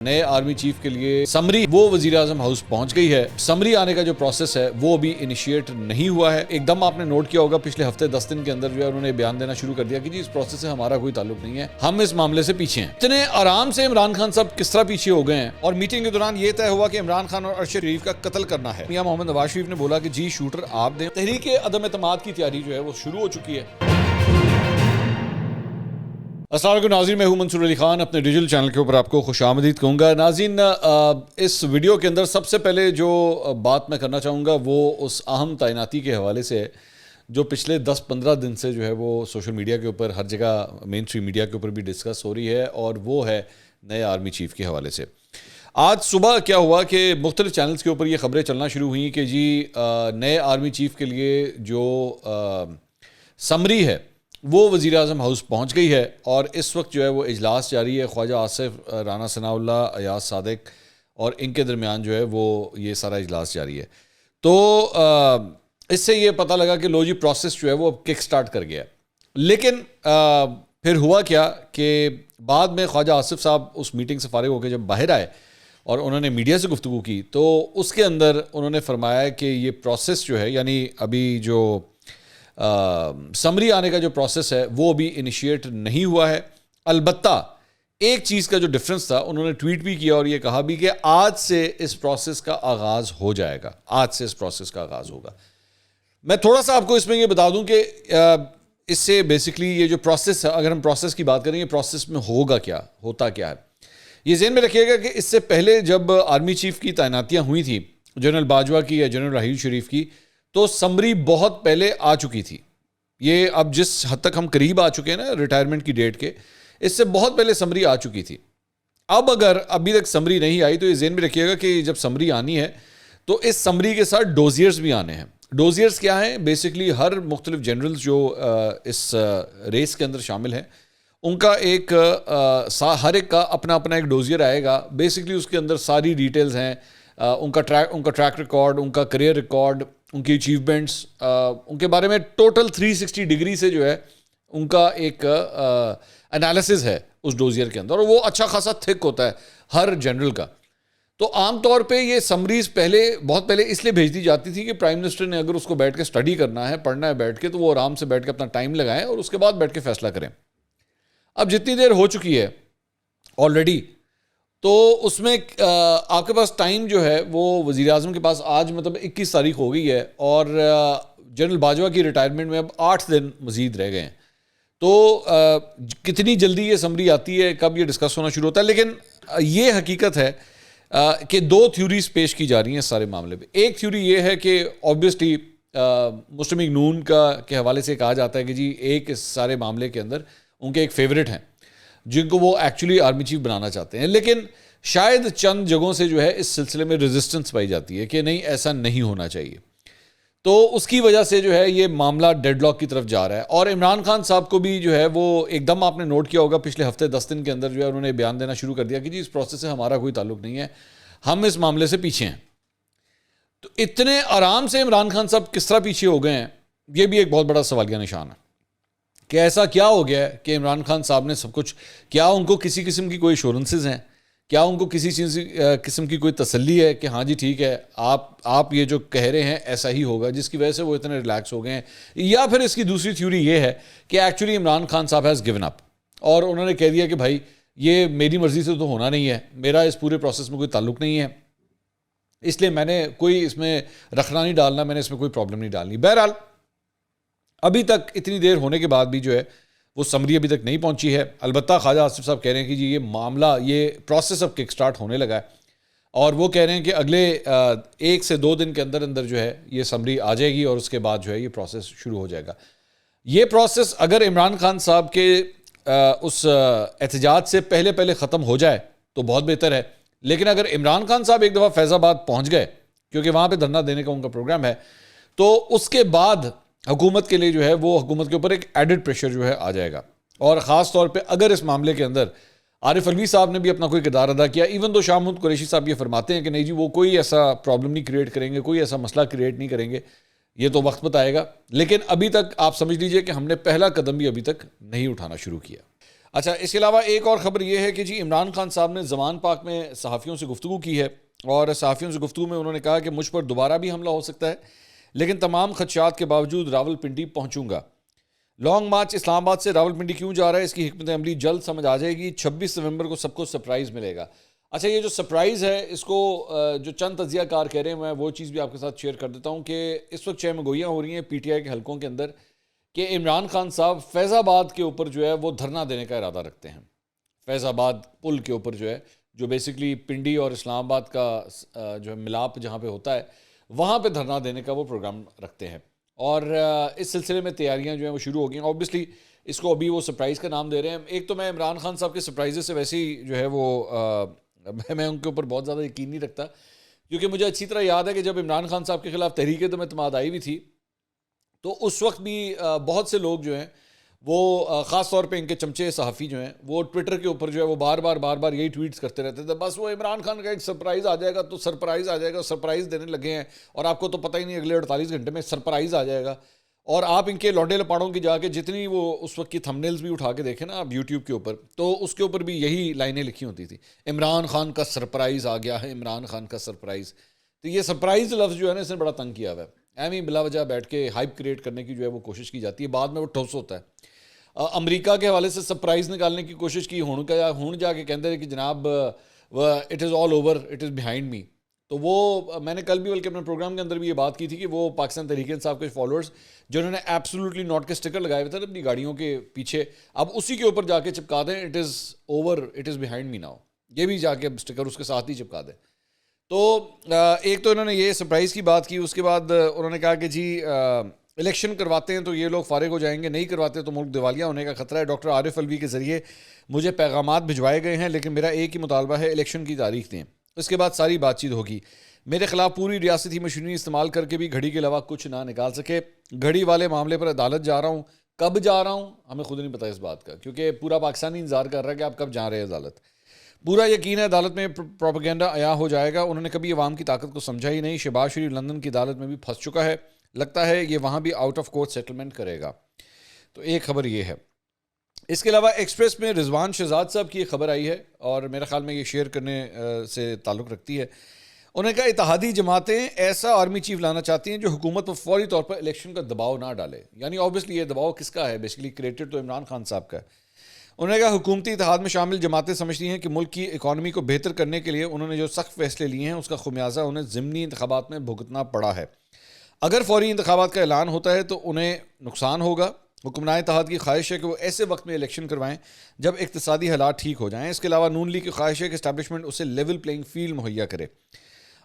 نئے army chief کے لیے سمری وہ وزیر اعظم ہاؤس پہنچ گئی ہے۔ سمری آنے کا جو پروسیس ہے وہ ابھی انیشیٹ نہیں ہوا ہے۔ ایک دم آپ نے نوٹ کیا ہوگا پچھلے ہفتے 10 دن کے اندر جو ہے انہوں نے بیان دینا شروع کر دیا کہ جی اس پروسیس سے ہمارا کوئی تعلق نہیں ہے، ہم اس معاملے سے پیچھے ہیں۔ اتنے آرام سے عمران خان صاحب کس طرح پیچھے ہو گئے ہیں، اور میٹنگ کے دوران یہ طے ہوا کہ عمران خان اور ارشد شریف کا قتل کرنا ہے۔ میاں محمد نواز شریف نے بولا کہ جی شوٹر آپ دیں۔ تحریک عدم اعتماد کی تیاری جو ہے وہ شروع ہو چکی ہے۔ السلام علیکم ناظرین، میں ہوں منصور علی خان، اپنے ڈیجیٹل چینل کے اوپر آپ کو خوش آمدید کہوں گا۔ ناظرین، اس ویڈیو کے اندر سب سے پہلے جو بات میں کرنا چاہوں گا وہ اس اہم تعیناتی کے حوالے سے ہے جو پچھلے 10-15 دن سے جو ہے وہ سوشل میڈیا کے اوپر ہر جگہ مین اسٹریم میڈیا کے اوپر بھی ڈسکس ہو رہی ہے، اور وہ ہے نئے آرمی چیف کے حوالے سے۔ آج صبح کیا ہوا کہ مختلف چینلز کے اوپر یہ خبریں چلنا شروع ہوئیں کہ جی نئے آرمی چیف کے لیے جو سمری ہے وہ وزیر اعظم ہاؤس پہنچ گئی ہے، اور اس وقت جو ہے وہ اجلاس جاری ہے۔ خواجہ آصف، رانا ثناء اللہ، ایاز صادق اور ان کے درمیان جو ہے وہ یہ سارا اجلاس جاری ہے۔ تو اس سے یہ پتہ لگا کہ لو جی پروسیس جو ہے وہ اب کک سٹارٹ کر گیا۔ لیکن پھر ہوا کیا کہ بعد میں خواجہ آصف صاحب اس میٹنگ سے فارغ ہو کے جب باہر آئے اور انہوں نے میڈیا سے گفتگو کی تو اس کے اندر انہوں نے فرمایا کہ یہ پروسیس جو ہے، یعنی ابھی جو سمری آنے کا جو پروسیس ہے وہ ابھی انیشیٹ نہیں ہوا ہے۔ البتہ ایک چیز کا جو ڈفرنس تھا، انہوں نے ٹویٹ بھی کیا اور یہ کہا بھی کہ آج سے اس پروسیس کا آغاز ہو جائے گا، آج سے اس پروسیس کا آغاز ہوگا۔ میں تھوڑا سا آپ کو اس میں یہ بتا دوں کہ اس سے بیسکلی یہ جو پروسیس ہے، اگر ہم پروسیس کی بات کریں یہ پروسیس میں ہوگا کیا، ہوتا کیا ہے، یہ ذہن میں رکھیے گا کہ اس سے پہلے جب آرمی چیف کی تعیناتیاں ہوئی تھیں جنرل باجوہ کی یا جنرل راحیل شریف کی، تو سمری بہت پہلے آ چکی تھی۔ یہ اب جس حد تک ہم قریب آ چکے ہیں نا ریٹائرمنٹ کی ڈیٹ کے، اس سے بہت پہلے سمری آ چکی تھی۔ اب اگر ابھی تک سمری نہیں آئی تو یہ ذہن میں رکھیے گا کہ جب سمری آنی ہے تو اس سمری کے ساتھ ڈوزیئرز بھی آنے ہیں۔ ڈوزیئرز کیا ہیں؟ بیسکلی ہر مختلف جنرلز جو اس ریس کے اندر شامل ہیں ان کا ایک ہر ایک کا اپنا اپنا ایک ڈوزیئر آئے گا۔ بیسکلی اس کے اندر ساری ڈیٹیلز ہیں، ان کا ٹریک ریکارڈ، ان کا کریئر ریکارڈ، ان کی اچیومنٹس، ان کے بارے میں ٹوٹل 360 ڈگری سے جو ہے ان کا ایک انالیسز ہے اس ڈوزیئر کے اندر، اور وہ اچھا خاصا تھک ہوتا ہے ہر جنرل کا۔ تو عام طور پہ یہ سمریز بہت پہلے اس لیے بھیج دی جاتی تھی کہ پرائم منسٹر نے اگر اس کو بیٹھ کے اسٹڈی کرنا ہے، پڑھنا ہے بیٹھ کے، تو وہ آرام سے بیٹھ کے اپنا ٹائم لگائیں اور اس کے بعد بیٹھ کے فیصلہ کریں۔ اب جتنی دیر ہو چکی ہے آلریڈی، تو اس میں آپ کے پاس ٹائم جو ہے وہ وزیر اعظم کے پاس آج مطلب 21 تاریخ ہو گئی ہے، اور جنرل باجوہ کی ریٹائرمنٹ میں اب 8 دن مزید رہ گئے ہیں۔ تو کتنی جلدی یہ سمری آتی ہے، کب یہ ڈسکس ہونا شروع ہوتا ہے، لیکن یہ حقیقت ہے کہ 2 تھیوریز پیش کی جا رہی ہیں اس سارے معاملے پہ۔ ایک تھیوری یہ ہے کہ آبویسلی مسلم لیگ نون کے حوالے سے کہا جاتا ہے کہ جی ایک اس سارے معاملے کے اندر ان کے ایک فیورٹ ہیں جن کو وہ ایکچولی آرمی چیف بنانا چاہتے ہیں، لیکن شاید چند جگہوں سے جو ہے اس سلسلے میں ریزسٹنس پائی جاتی ہے کہ نہیں ایسا نہیں ہونا چاہیے۔ تو اس کی وجہ سے جو ہے یہ معاملہ ڈیڈ لاک کی طرف جا رہا ہے، اور عمران خان صاحب کو بھی جو ہے وہ ایک دم آپ نے نوٹ کیا ہوگا پچھلے ہفتے 10 دن کے اندر جو ہے انہوں نے بیان دینا شروع کر دیا کہ جی اس پروسیس سے ہمارا کوئی تعلق نہیں ہے، ہم اس معاملے سے پیچھے ہیں۔ تو اتنے آرام سے عمران خان صاحب کس طرح پیچھے ہو گئے ہیں، یہ بھی ایک بہت بڑا سوالیہ نشان ہے کہ ایسا کیا ہو گیا ہے کہ عمران خان صاحب نے سب کچھ، کیا ان کو کسی قسم کی کوئی ایشورنسز ہیں، کیا ان کو کسی قسم کی کوئی تسلی ہے کہ ہاں جی ٹھیک ہے آپ یہ جو کہہ رہے ہیں ایسا ہی ہوگا، جس کی وجہ سے وہ اتنے ریلیکس ہو گئے ہیں؟ یا پھر اس کی دوسری تھیوری یہ ہے کہ ایکچولی عمران خان صاحب ہیز گیون اپ، اور انہوں نے کہہ دیا کہ بھائی یہ میری مرضی سے تو ہونا نہیں ہے، میرا اس پورے پروسیس میں کوئی تعلق نہیں ہے، اس لیے میں نے کوئی اس میں رکھنا نہیں ڈالنا، میں نے اس میں کوئی پرابلم نہیں ڈالنی۔ بہرحال ابھی تک اتنی دیر ہونے کے بعد بھی جو ہے وہ سمری ابھی تک نہیں پہنچی ہے۔ البتہ خواجہ آصف صاحب کہہ رہے ہیں کہ جی یہ معاملہ، یہ پروسیس اب کک سٹارٹ ہونے لگا ہے، اور وہ کہہ رہے ہیں کہ اگلے 1 سے 2 دن کے اندر اندر جو ہے یہ سمری آ جائے گی، اور اس کے بعد جو ہے یہ پروسیس شروع ہو جائے گا۔ یہ پروسیس اگر عمران خان صاحب کے اس احتجاج سے پہلے ختم ہو جائے تو بہت بہتر ہے، لیکن اگر عمران خان صاحب ایک دفعہ فیض آباد پہنچ گئے، کیونکہ وہاں پہ دھرنا دینے کا ان کا پروگرام ہے، تو اس کے بعد حکومت کے لیے جو ہے وہ حکومت کے اوپر ایک ایڈڈ پریشر جو ہے آ جائے گا۔ اور خاص طور پہ اگر اس معاملے کے اندر عارف علوی صاحب نے بھی اپنا کوئی کردار ادا کیا، ایون تو شاہ محمود قریشی صاحب یہ فرماتے ہیں کہ نہیں جی وہ کوئی ایسا پرابلم نہیں کریٹ کریں گے، کوئی ایسا مسئلہ کریٹ نہیں کریں گے، یہ تو وقت بتائے گا، لیکن ابھی تک آپ سمجھ لیجئے کہ ہم نے پہلا قدم بھی ابھی تک نہیں اٹھانا شروع کیا۔ اچھا، اس کے علاوہ ایک اور خبر یہ ہے کہ جی عمران خان صاحب نے زمان پاک میں صحافیوں سے گفتگو کی ہے، اور صحافیوں سے گفتگو میں انہوں نے کہا کہ مجھ پر دوبارہ بھی حملہ ہو سکتا ہے، لیکن تمام خدشات کے باوجود راولپنڈی پہنچوں گا۔ لانگ مارچ اسلام آباد سے راولپنڈی کیوں جا رہا ہے، اس کی حکمت عملی جلد سمجھ آ جائے گی، 26 نومبر کو سب کو سرپرائز ملے گا۔ اچھا، یہ جو سرپرائز ہے اس کو جو چند تجزیہ کار کہہ رہے ہیں، میں وہ چیز بھی آپ کے ساتھ شیئر کر دیتا ہوں کہ اس وقت چہم گوئیاں ہو رہی ہیں پی ٹی آئی کے حلقوں کے اندر کہ عمران خان صاحب فیض آباد کے اوپر جو ہے وہ دھرنا دینے کا ارادہ رکھتے ہیں۔ فیض آباد پل کے اوپر جو ہے، جو بیسکلی پنڈی اور اسلام آباد کا جو ہے ملاپ جہاں پہ ہوتا ہے، وہاں پہ دھرنا دینے کا وہ پروگرام رکھتے ہیں، اور اس سلسلے میں تیاریاں جو ہیں وہ شروع ہو گئی ہیں۔ اوبیسلی اس کو ابھی وہ سرپرائز کا نام دے رہے ہیں۔ ایک تو میں عمران خان صاحب کے سرپرائزز سے ویسے ہی جو ہے وہ میں ان کے اوپر بہت زیادہ یقین نہیں رکھتا، کیونکہ مجھے اچھی طرح یاد ہے کہ جب عمران خان صاحب کے خلاف تحریک دم اعتماد آئی ہوئی تھی تو اس وقت بھی بہت سے لوگ جو ہیں وہ خاص طور پہ ان کے چمچے صحافی جو ہیں وہ ٹویٹر کے اوپر جو ہے وہ بار بار یہی ٹویٹس کرتے رہتے تھے، بس وہ عمران خان کا ایک سرپرائز آ جائے گا تو سرپرائز آ جائے گا، سرپرائز دینے لگے ہیں، اور آپ کو تو پتہ ہی نہیں اگلے 48 گھنٹے میں سرپرائز آ جائے گا۔ اور آپ ان کے لونڈے لپاڑوں کی جا کے جتنی وہ اس وقت کی تھمبنیلز بھی اٹھا کے دیکھیں نا آپ یوٹیوب کے اوپر، تو اس کے اوپر بھی یہی لائنیں لکھی ہوتی تھی، عمران خان کا سرپرائز آ گیا ہے، عمران خان کا سرپرائز۔ تو یہ سرپرائز لفظ جو ہے نا اس نے بڑا تنگ کیا ہوا ہے، ایم ہی بلا وجہ بیٹھ کے ہائپ کریٹ کرنے کی جو ہے وہ کوشش کی جاتی ہے، بعد میں وہ ٹھوس ہوتا ہے۔ امریکہ کے حوالے سے سرپرائز نکالنے کی کوشش کی، ہون جا کے کہتے ہیں کہ جناب it is all over, it is behind me. تو وہ میں نے کل بھی بلکہ اپنے پروگرام کے اندر بھی یہ بات کی تھی کہ وہ پاکستان تحریک انصاف کے فالوورز جنہوں نے ایبسولوٹلی ناٹ کے اسٹکر لگائے ہوئے تھے اپنی گاڑیوں کے پیچھے، اب اسی کے اوپر جا کے چپکا دیں it is over, it is behind me now, یہ بھی جا کے اسٹکر اس کے ساتھ ہی چپکا دیں۔ تو ایک تو انہوں نے یہ سرپرائز کی بات کی، اس کے بعد انہوں نے کہا کہ جی الیکشن کرواتے ہیں تو یہ لوگ فارغ ہو جائیں گے، نہیں کرواتے تو ملک دیوالیہ ہونے کا خطرہ ہے۔ ڈاکٹر عارف الوی کے ذریعے مجھے پیغامات بھجوائے گئے ہیں، لیکن میرا ایک ہی مطالبہ ہے، الیکشن کی تاریخ دیں، اس کے بعد ساری بات چیت ہوگی۔ میرے خلاف پوری ریاستی مشینری استعمال کر کے بھی گھڑی کے علاوہ کچھ نہ نکال سکے، گھڑی والے معاملے پر عدالت جا رہا ہوں، کب جا رہا ہوں ہمیں خود نہیں پتہ اس بات کا، کیونکہ پورا پاکستانی انتظار کر رہا ہے کہ آپ کب جا رہے ہیں عدالت۔ پورا یقین ہے عدالت میں پروپیگنڈا عیاں ہو جائے گا، انہوں نے کبھی عوام کی طاقت کو سمجھا ہی نہیں۔ شہباز شریف لندن کی عدالت میں بھی پھنس چکا ہے، لگتا ہے یہ وہاں بھی آؤٹ آف کورٹ سیٹلمنٹ کرے گا۔ تو ایک خبر یہ ہے۔ اس کے علاوہ ایکسپریس میں رضوان شہزاد صاحب کی ایک خبر آئی ہے، اور میرے خیال میں یہ شیئر کرنے سے تعلق رکھتی ہے۔ انہوں نے کہا اتحادی جماعتیں ایسا آرمی چیف لانا چاہتی ہیں جو حکومت پر فوری طور پر الیکشن کا دباؤ نہ ڈالے، یعنی اوبیسلی یہ دباؤ کس کا ہے، بیسیکلی کریٹڈ تو عمران خان صاحب کا ہے۔ انہوں نے کہا حکومتی اتحاد میں شامل جماعتیں سمجھتی ہیں کہ ملک کی اکانومی کو بہتر کرنے کے لیے انہوں نے جو سخت فیصلے لیے ہیں اس کا خمیازہ انہیں ضمنی انتخابات میں بھگتنا پڑا ہے۔ اگر فوری انتخابات کا اعلان ہوتا ہے تو انہیں نقصان ہوگا۔ حکمران اتحاد کی خواہش ہے کہ وہ ایسے وقت میں الیکشن کروائیں جب اقتصادی حالات ٹھیک ہو جائیں۔ اس کے علاوہ نون لیگ کی خواہش ہے کہ اسٹیبلشمنٹ اسے لیول پلینگ فیلڈ مہیا کرے۔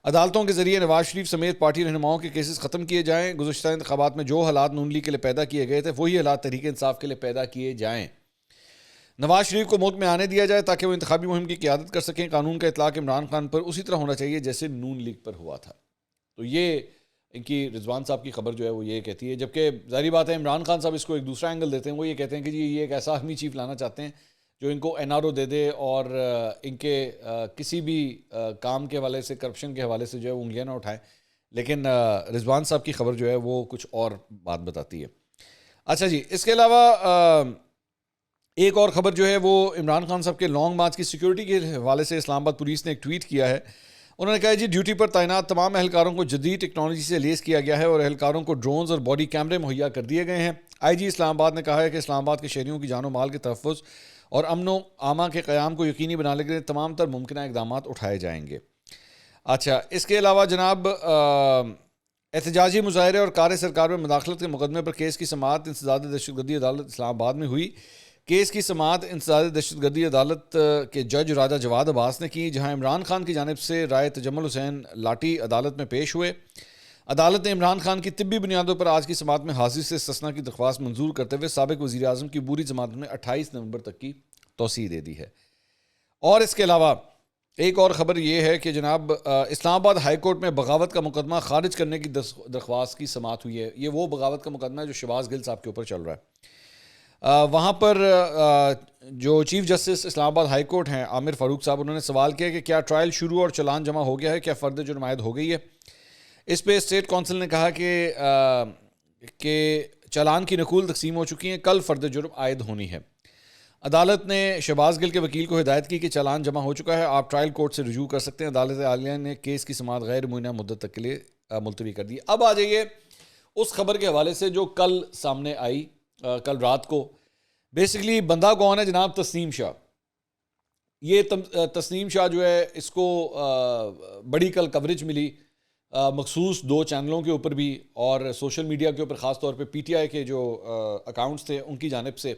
عدالتوں کے ذریعے نواز شریف سمیت پارٹی رہنماؤں کے کیسز ختم کیے جائیں۔ گزشتہ انتخابات میں جو حالات نون لیگ کے لیے پیدا کیے گئے تھے وہی حالات تحریک انصاف کے لیے پیدا کیے جائیں۔ نواز شریف کو ملک میں آنے دیا جائے تاکہ وہ انتخابی مہم کی قیادت کر سکیں۔ قانون کا اطلاق عمران خان پر اسی طرح ہونا چاہیے جیسے نون لیگ پر ہوا تھا۔ تو یہ ان کی رضوان صاحب کی خبر جو ہے وہ یہ کہتی ہے، جبکہ ظاہری بات ہے عمران خان صاحب اس کو ایک دوسرا اینگل دیتے ہیں، وہ یہ کہتے ہیں کہ جی یہ ایک ایسا آرمی چیف لانا چاہتے ہیں جو ان کو این آر او دے دے اور ان کے کسی بھی کام کے حوالے سے، کرپشن کے حوالے سے جو ہے وہ انگلیاں نہ اٹھائیں۔ لیکن رضوان صاحب کی خبر جو ہے وہ کچھ اور بات بتاتی ہے۔ اچھا جی، اس کے علاوہ ایک اور خبر جو ہے وہ عمران خان صاحب کے لانگ مارچ کی سیکیورٹی کے حوالے سے اسلام آباد پولیس نے ایک ٹویٹ کیا ہے۔ انہوں نے کہا جی ڈیوٹی پر تعینات تمام اہلکاروں کو جدید ٹیکنالوجی سے لیس کیا گیا ہے اور اہلکاروں کو ڈرونز اور باڈی کیمرے مہیا کر دیے گئے ہیں۔ آئی جی اسلام آباد نے کہا ہے کہ اسلام آباد کے شہریوں کی جان و مال کے تحفظ اور امن و امان کے قیام کو یقینی بنانے کے لیے تمام تر ممکنہ اقدامات اٹھائے جائیں گے۔ اچھا، اس کے علاوہ جناب احتجاجی مظاہرے اور کار سرکار میں مداخلت کے مقدمے پر کیس کی سماعت انسداد دہشت گردی عدالت اسلام آباد میں ہوئی۔ کیس کی سماعت انسداد دہشت گردی عدالت کے جج راجہ جواد عباس نے کی، جہاں عمران خان کی جانب سے رائے تجمل حسین لاٹھی عدالت میں پیش ہوئے۔ عدالت نے عمران خان کی طبی بنیادوں پر آج کی سماعت میں حاضری سے استثناء کی درخواست منظور کرتے ہوئے سابق وزیر اعظم کی بوری ضمانت میں 28 نومبر تک کی توسیع دے دی ہے۔ اور اس کے علاوہ ایک اور خبر یہ ہے کہ جناب اسلام آباد ہائی کورٹ میں بغاوت کا مقدمہ خارج کرنے کی درخواست کی سماعت ہوئی ہے۔ یہ وہ بغاوت کا مقدمہ ہے جو شہباز گل صاحب کے اوپر چل رہا ہے۔ وہاں پر جو چیف جسٹس اسلام آباد ہائی کورٹ ہیں عامر فاروق صاحب، انہوں نے سوال کیا کہ کیا ٹرائل شروع اور چلان جمع ہو گیا ہے، کیا فرد جرم عائد ہو گئی ہے؟ اس پہ اسٹیٹ کونسل نے کہا کہ چالان کی نقول تقسیم ہو چکی ہیں، کل فرد جرم عائد ہونی ہے۔ عدالت نے شہباز گل کے وکیل کو ہدایت کی کہ چالان جمع ہو چکا ہے, آپ ٹرائل کورٹ سے رجوع کر سکتے ہیں. عدالت عالیہ نے کیس کی سماعت غیر معینہ مدت تک کے لیے ملتوی کر دی. اب آ جائیے اس خبر کے حوالے سے جو کل سامنے آئی, کل رات کو. بیسکلی بندہ کون ہے جناب؟ تسنیم شاہ. یہ تسنیم شاہ جو ہے اس کو بڑی کل کوریج ملی مخصوص 2 چینلوں کے اوپر بھی اور سوشل میڈیا کے اوپر, خاص طور پہ پی ٹی آئی کے جو اکاؤنٹس تھے ان کی جانب سے.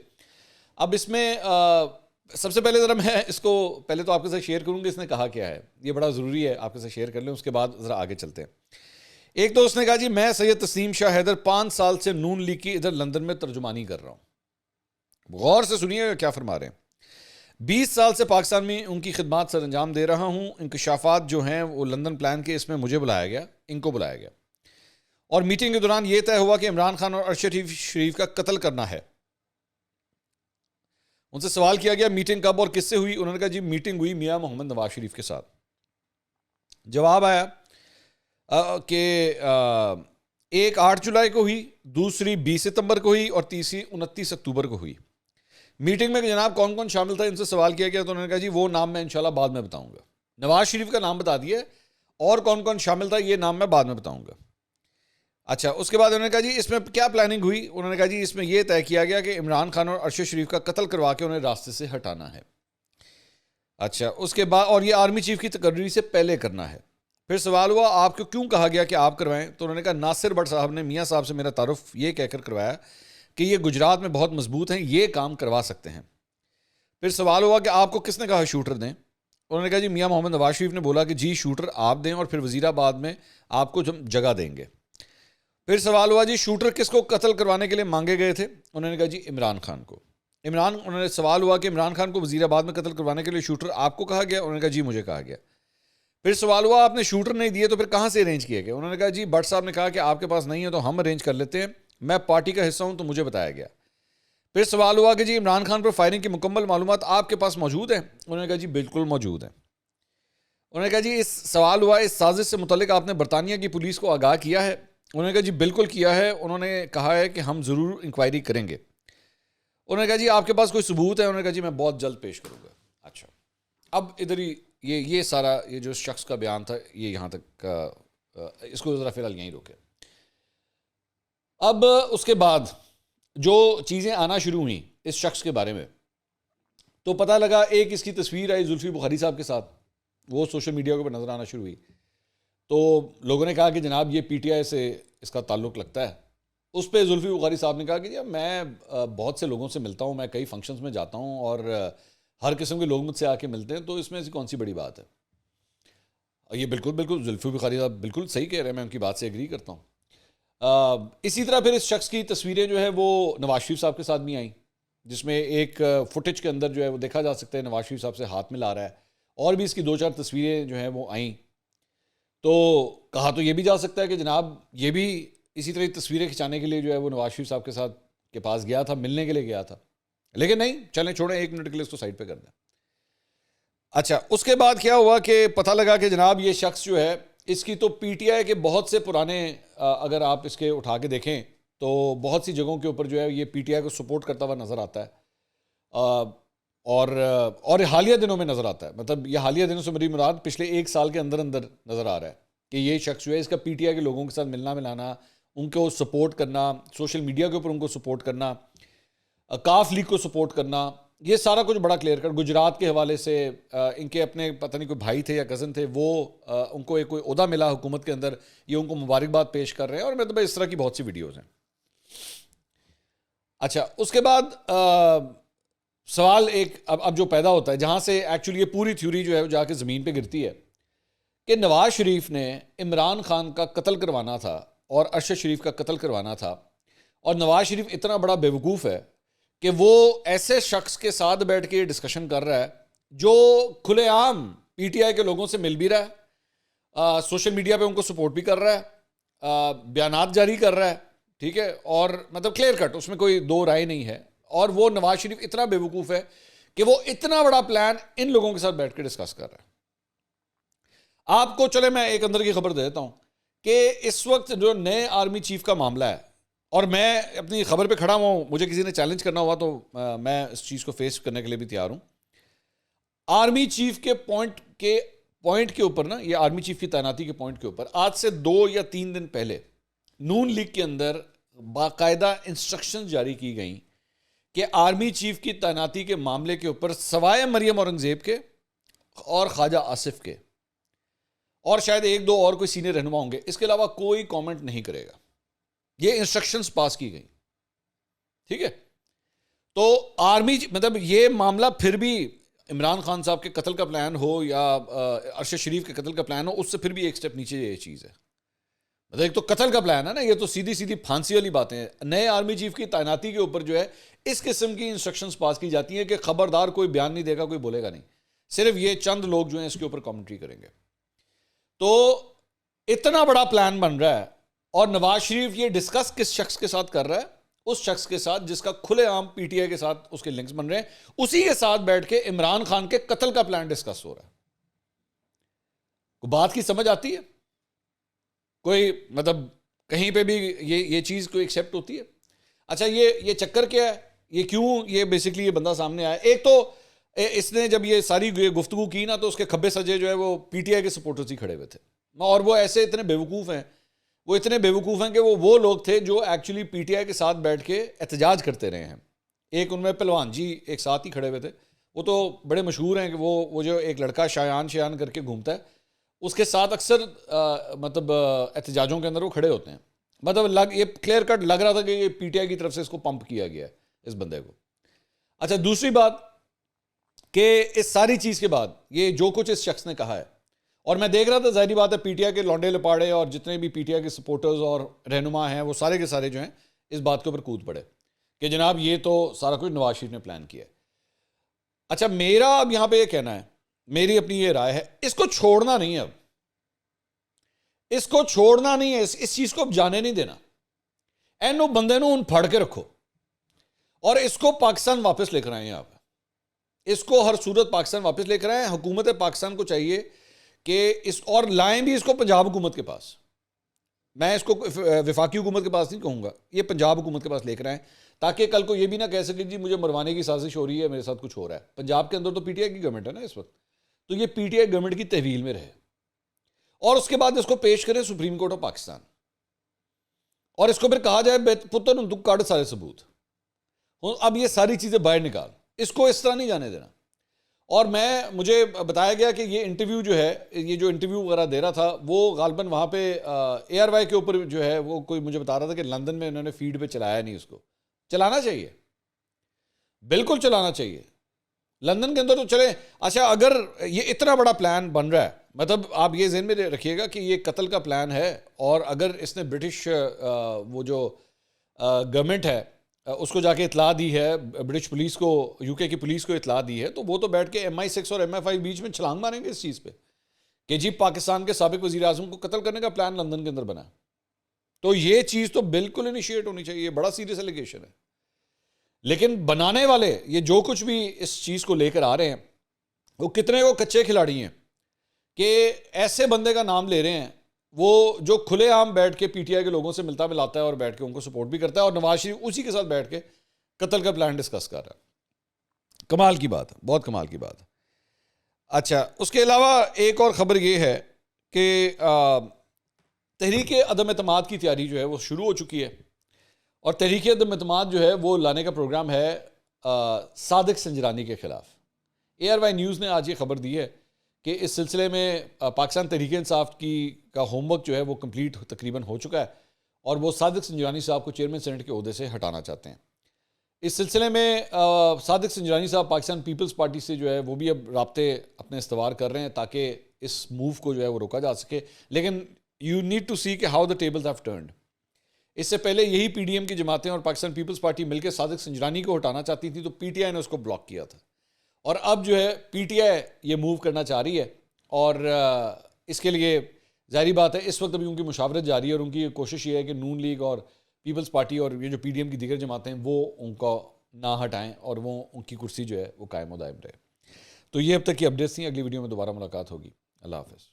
اب اس میں سب سے پہلے ذرا میں اس کو پہلے تو آپ کے ساتھ شیئر کروں گا اس نے کہا کیا ہے, یہ بڑا ضروری ہے آپ کے ساتھ شیئر کر لیں, اس کے بعد ذرا آگے چلتے ہیں. ایک تو اس نے کہا جی میں سید تسنیم شاہ حیدر 5 سال سے نون لیگ کی ادھر لندن میں ترجمانی کر رہا ہوں. غور سے سنیے کیا فرما رہے ہیں. 20 سال سے پاکستان میں ان کی خدمات سر انجام دے رہا ہوں. انکشافات جو ہیں وہ لندن پلان کے, اس میں مجھے بلایا گیا, ان کو بلایا گیا, اور میٹنگ کے دوران یہ طے ہوا کہ عمران خان اور ارشد شریف کا قتل کرنا ہے. ان سے سوال کیا گیا میٹنگ کب اور کس سے ہوئی؟ انہوں نے کہا جی میٹنگ ہوئی میاں محمد نواز شریف کے ساتھ. جواب آیا کہ ایک 8 جولائی کو ہوئی, دوسری 20 ستمبر کو ہوئی اور تیسری 29 اکتوبر کو ہوئی. میٹنگ میں جناب کون کون شامل تھا ان سے سوال کیا گیا تو انہوں نے کہا جی وہ نام میں انشاءاللہ بعد میں بتاؤں گا. نواز شریف کا نام بتا دیے اور کون کون شامل تھا یہ نام میں بعد میں بتاؤں گا. اچھا, اس کے بعد انہوں نے کہا جی اس میں کیا پلاننگ ہوئی؟ انہوں نے کہا جی اس میں یہ طے کیا گیا کہ عمران خان اور ارشد شریف کا قتل کروا کے انہیں راستے سے ہٹانا ہے. اچھا, اس کے بعد اور یہ آرمی چیف کی تقرری سے پہلے کرنا ہے. پھر سوال ہوا آپ کو کیوں کہا گیا کہ آپ کروائیں؟ تو انہوں نے کہا ناصر بٹ صاحب نے میاں صاحب سے میرا تعارف یہ کہہ کر کروایا کہ یہ گجرات میں بہت مضبوط ہیں, یہ کام کروا سکتے ہیں. پھر سوال ہوا کہ آپ کو کس نے کہا شوٹر دیں؟ انہوں نے کہا جی میاں محمد نواز شریف نے بولا کہ جی شوٹر آپ دیں اور پھر وزیر آباد میں آپ کو جگہ دیں گے. پھر سوال ہوا جی شوٹر کس کو قتل کروانے کے لیے مانگے گئے تھے؟ انہوں نے کہا جی عمران خان کو. انہوں نے سوال ہوا کہ عمران خان کو وزیر آباد میں قتل کروانے کے لیے شوٹر آپ کو کہا گیا؟ انہوں نے کہا جی مجھے کہا گیا. پھر سوال ہوا آپ نے شوٹر نہیں دیے تو پھر کہاں سے ارینج کیے گئے؟ انہوں نے کہا جی بٹ صاحب نے کہا کہ آپ کے پاس نہیں ہے تو ہم ارینج کر لیتے ہیں, میں پارٹی کا حصہ ہوں تو مجھے بتایا گیا. پھر سوال ہوا کہ جی عمران خان پر فائرنگ کی مکمل معلومات آپ کے پاس موجود ہیں؟ انہوں نے کہا جی بالکل موجود ہیں. انہوں نے کہا جی اس سوال ہوا اس سازش سے متعلق آپ نے برطانیہ کی پولیس کو آگاہ کیا ہے؟ انہوں نے کہا جی بالکل کیا ہے, انہوں نے کہا ہے کہ ہم ضرور انکوائری کریں گے. انہوں نے کہا جی آپ کے پاس کوئی ثبوت ہے؟ انہوں نے کہا جی میں بہت جلد پیش کروں گا. اچھا, اب ادھر ہی یہ سارا یہ جو شخص کا بیان تھا یہ یہاں تک اس کو ذرا فی الحال یہیں روکے. اب اس کے بعد جو چیزیں آنا شروع ہوئیں اس شخص کے بارے میں تو پتہ لگا ایک اس کی تصویر آئی زلفی بخاری صاحب کے ساتھ, وہ سوشل میڈیا کے اوپر نظر آنا شروع ہوئی. تو لوگوں نے کہا کہ جناب یہ پی ٹی آئی سے اس کا تعلق لگتا ہے. اس پہ زلفی بخاری صاحب نے کہا کہ میں بہت سے لوگوں سے ملتا ہوں, میں کئی فنکشنز میں جاتا ہوں اور ہر قسم کے لوگ مجھ سے آ کے ملتے ہیں, تو اس میں ایسی کون سی بڑی بات ہے؟ یہ بالکل زلفی بخاری صاحب بالکل صحیح کہہ رہے ہیں, میں ان کی بات سے ایگری کرتا ہوں. اسی طرح پھر اس شخص کی تصویریں جو ہے وہ نواز شریف صاحب کے ساتھ بھی آئیں, جس میں ایک فوٹیج کے اندر جو ہے وہ دیکھا جا سکتا ہے نواز شریف صاحب سے ہاتھ ملا رہا ہے, اور بھی اس کی 2-4 تصویریں جو ہیں وہ آئیں. تو کہا تو یہ بھی جا سکتا ہے کہ جناب یہ بھی اسی طرح تصویریں کھنچانے کے لیے جو ہے وہ نواز شریف صاحب کے ساتھ کے پاس گیا تھا, ملنے کے لیے گیا تھا. لیکن نہیں, چلیں چھوڑیں, 1 منٹ کے لیے اس کو سائڈ پہ کر دیں. اچھا, اس کے بعد کیا ہوا کہ پتہ لگا کہ جناب یہ شخص جو ہے اس کی تو پی ٹی آئی کے بہت سے پرانے اگر آپ اس کے اٹھا کے دیکھیں تو بہت سی جگہوں کے اوپر جو ہے یہ پی ٹی آئی کو سپورٹ کرتا ہوا نظر آتا ہے, اور حالیہ دنوں میں نظر آتا ہے. مطلب یہ حالیہ دنوں سے میری مراد پچھلے 1 سال کے اندر نظر آ رہا ہے کہ یہ شخص جو ہے اس کا پی ٹی آئی کے لوگوں کے ساتھ ملنا ملانا, ان کو سپورٹ کرنا, سوشل میڈیا کے اوپر ان کو سپورٹ کرنا, کاف لیگ کو سپورٹ کرنا, یہ سارا کچھ بڑا کلیئر کر. گجرات کے حوالے سے ان کے اپنے پتہ نہیں کوئی بھائی تھے یا کزن تھے, وہ ان کو کوئی عہدہ ملا حکومت کے اندر, یہ ان کو مبارکباد پیش کر رہے ہیں, اور مطلب اس طرح کی بہت سی ویڈیوز ہیں. اچھا, اس کے بعد سوال ایک اب جو پیدا ہوتا ہے, جہاں سے ایکچولی یہ پوری تھیوری جو ہے وہ جا کے زمین پہ گرتی ہے, کہ نواز شریف نے عمران خان کا قتل کروانا تھا اور ارشد شریف کا قتل کروانا تھا, اور نواز شریف اتنا بڑا بیوقوف ہے کہ وہ ایسے شخص کے ساتھ بیٹھ کے ڈسکشن کر رہا ہے جو کھلے عام پی ٹی آئی کے لوگوں سے مل بھی رہا ہے, سوشل میڈیا پہ ان کو سپورٹ بھی کر رہا ہے, بیانات جاری کر رہا ہے, ٹھیک ہے, اور مطلب کلیئر کٹ, اس میں کوئی 2 رائے نہیں ہے. اور وہ نواز شریف اتنا بیوقوف ہے کہ وہ اتنا بڑا پلان ان لوگوں کے ساتھ بیٹھ کے ڈسکس کر رہا ہے. آپ کو چلے میں ایک اندر کی خبر دے دیتا ہوں کہ اس وقت جو نئے آرمی چیف کا معاملہ ہے اور میں اپنی خبر پہ کھڑا ہوں, مجھے کسی نے چیلنج کرنا ہوا تو میں اس چیز کو فیس کرنے کے لیے بھی تیار ہوں. آرمی چیف کے پوائنٹ کے اوپر نا, یہ آرمی چیف کی تعیناتی کے پوائنٹ کے اوپر آج سے 2 یا 3 دن پہلے نون لیگ کے اندر باقاعدہ انسٹرکشن جاری کی گئیں کہ آرمی چیف کی تعیناتی کے معاملے کے اوپر سوائے مریم اورنگزیب کے اور خواجہ آصف کے اور شاید 1-2 اور کوئی سینئر رہنما ہوں گے, اس کے علاوہ کوئی کامنٹ نہیں کرے گا. یہ انسٹرکشنز پاس کی گئی, ٹھیک ہے. تو آرمی مطلب یہ معاملہ پھر بھی عمران خان صاحب کے قتل کا پلان ہو یا ارشد شریف کے قتل کا پلان ہو, اس سے پھر بھی ایک سٹیپ نیچے یہ چیز ہے. مطلب ایک تو قتل کا پلان ہے نا, یہ تو سیدھی پھانسی والی باتیں ہیں. نئے آرمی چیف کی تعیناتی کے اوپر جو ہے اس قسم کی انسٹرکشنز پاس کی جاتی ہیں کہ خبردار کوئی بیان نہیں دے گا, کوئی بولے گا نہیں, صرف یہ چند لوگ جو ہیں اس کے اوپر کامنٹری کریں گے. تو اتنا بڑا پلان بن رہا ہے, اور نواز شریف یہ ڈسکس کس شخص کے ساتھ کر رہا ہے؟ اس شخص کے ساتھ جس کا کھلے عام پی ٹی آئی کے ساتھ اس کے لنکس بن رہے ہیں, اسی کے ساتھ بیٹھ کے عمران خان کے قتل کا پلان ڈسکس ہو رہا ہے. بات کی سمجھ آتی ہے؟ کوئی مطلب کہیں پہ بھی یہ چیز کوئی ایکسیپٹ ہوتی ہے؟ اچھا یہ چکر کیا ہے, یہ کیوں یہ بیسکلی یہ بندہ سامنے آیا؟ ایک تو اس نے جب یہ ساری گفتگو کی نا تو اس کے کھبے سجے جو ہے وہ پی ٹی آئی کے سپورٹرز ہی کھڑے ہوئے تھے, اور وہ ایسے اتنے بیوقوف ہیں کہ وہ لوگ تھے جو ایکچولی پی ٹی آئی کے ساتھ بیٹھ کے احتجاج کرتے رہے ہیں. ایک ان میں پہلوان جی ایک ساتھ ہی کھڑے ہوئے تھے, وہ تو بڑے مشہور ہیں کہ وہ جو ایک لڑکا شایان کر کے گھومتا ہے, اس کے ساتھ اکثر مطلب احتجاجوں کے اندر وہ کھڑے ہوتے ہیں. مطلب یہ کلیئر کٹ لگ رہا تھا کہ یہ پی ٹی آئی کی طرف سے اس کو پمپ کیا گیا ہے اس بندے کو. اچھا دوسری بات کہ اس ساری چیز کے بعد یہ جو کچھ اس شخص نے کہا ہے, اور میں دیکھ رہا تھا ظاہری بات ہے پی ٹی آئی کے لونڈے لپاڑے اور جتنے بھی پی ٹی آئی کے سپورٹرز اور رہنما ہیں وہ سارے کے سارے جو ہیں اس بات کے اوپر کود پڑے کہ جناب یہ تو سارا کچھ نواز شریف نے پلان کیا ہے. اچھا میرا اب یہاں پہ یہ کہنا ہے, میری اپنی یہ رائے ہے, اس کو چھوڑنا نہیں ہے, اب اس کو چھوڑنا نہیں ہے, اس چیز کو اب جانے نہیں دینا. اینو بندے نو ان پھڑ کے رکھو اور اس کو پاکستان واپس لے کر آئیں. آپ اس کو ہر صورت پاکستان واپس لے کر آئیں. حکومت پاکستان کو چاہیے کہ اس اور لائیں بھی اس کو پنجاب حکومت کے پاس. میں اس کو وفاقی حکومت کے پاس نہیں کہوں گا, یہ پنجاب حکومت کے پاس لے کر آئیں تاکہ کل کو یہ بھی نہ کہہ سکے جی مجھے مروانے کی سازش ہو رہی ہے, میرے ساتھ کچھ ہو رہا ہے. پنجاب کے اندر تو پی ٹی آئی کی گورنمنٹ ہے نا اس وقت, تو یہ پی ٹی آئی گورنمنٹ کی تحویل میں رہے اور اس کے بعد اس کو پیش کرے سپریم کورٹ آف پاکستان, اور اس کو پھر کہا جائے پتر تو کاٹ سارے ثبوت, اب یہ ساری چیزیں باہر نکال, اس کو اس طرح نہیں جانے دینا. اور مجھے بتایا گیا کہ یہ انٹرویو جو ہے, یہ جو انٹرویو وغیرہ دے رہا تھا وہ غالباً وہاں پہ اے آر وائی کے اوپر جو ہے وہ کوئی مجھے بتا رہا تھا کہ لندن میں انہوں نے فیڈ پہ چلایا نہیں. اس کو چلانا چاہیے, بالکل چلانا چاہیے, لندن کے اندر تو چلے. اچھا اگر یہ اتنا بڑا پلان بن رہا ہے, مطلب آپ یہ ذہن میں رکھیے گا کہ یہ قتل کا پلان ہے, اور اگر اس نے برٹش وہ جو گورنمنٹ ہے اس کو جا کے اطلاع دی ہے, برٹش پولیس کو, یو کے کی پولیس کو اطلاع دی ہے, تو وہ تو بیٹھ کے MI6 اور MI5 بیچ میں چھلانگ ماریں گے اس چیز پہ کہ جی پاکستان کے سابق وزیر اعظم کو قتل کرنے کا پلان لندن کے اندر بنا. تو یہ چیز تو بالکل انیشیٹ ہونی چاہیے, یہ بڑا سیریس ایلیگیشن ہے. لیکن بنانے والے یہ جو کچھ بھی اس چیز کو لے کر آ رہے ہیں وہ کتنے وہ کچے کھلاڑی ہیں کہ ایسے بندے کا نام لے رہے ہیں وہ جو کھلے عام بیٹھ کے پی ٹی آئی کے لوگوں سے ملتا ملاتا ہے اور بیٹھ کے ان کو سپورٹ بھی کرتا ہے, اور نواز شریف اسی کے ساتھ بیٹھ کے قتل کا پلان ڈسکس کر رہا ہے. کمال کی بات ہے, بہت کمال کی بات ہے. اچھا اس کے علاوہ ایک اور خبر یہ ہے کہ تحریک عدم اعتماد کی تیاری جو ہے وہ شروع ہو چکی ہے, اور تحریک عدم اعتماد جو ہے وہ لانے کا پروگرام ہے صادق سنجرانی کے خلاف. اے آر وائی نیوز نے آج یہ خبر دی ہے کہ اس سلسلے میں پاکستان تحریک انصاف کا ہوم ورک جو ہے وہ کمپلیٹ تقریباً ہو چکا ہے, اور وہ صادق سنجرانی صاحب کو چیئرمین سینٹ کے عہدے سے ہٹانا چاہتے ہیں. اس سلسلے میں صادق سنجرانی صاحب پاکستان پیپلز پارٹی سے جو ہے وہ بھی اب رابطے اپنے استوار کر رہے ہیں تاکہ اس موو کو جو ہے وہ روکا جا سکے. لیکن یو نیڈ ٹو سی کہ how the tables have turned. اس سے پہلے یہی پی ڈی ایم کی جماعتیں اور پاکستان پیپلز پارٹی مل کے صادق سنجرانی کو ہٹانا چاہتی تھی, تو پی ٹی آئی نے اس کو بلاک کیا تھا, اور اب جو ہے پی ٹی آئی یہ موو کرنا چاہ رہی ہے, اور اس کے لیے ظاہری بات ہے اس وقت ابھی ان کی مشاورت جاری ہے, اور ان کی کوشش یہ ہے کہ نون لیگ اور پیپلز پارٹی اور یہ جو پی ڈی ایم کی دیگر جماعتیں ہیں وہ ان کو نہ ہٹائیں اور وہ ان کی کرسی جو ہے وہ قائم و دائم رہے. تو یہ اب تک کی اپڈیٹس تھیں, اگلی ویڈیو میں دوبارہ ملاقات ہوگی. اللہ حافظ.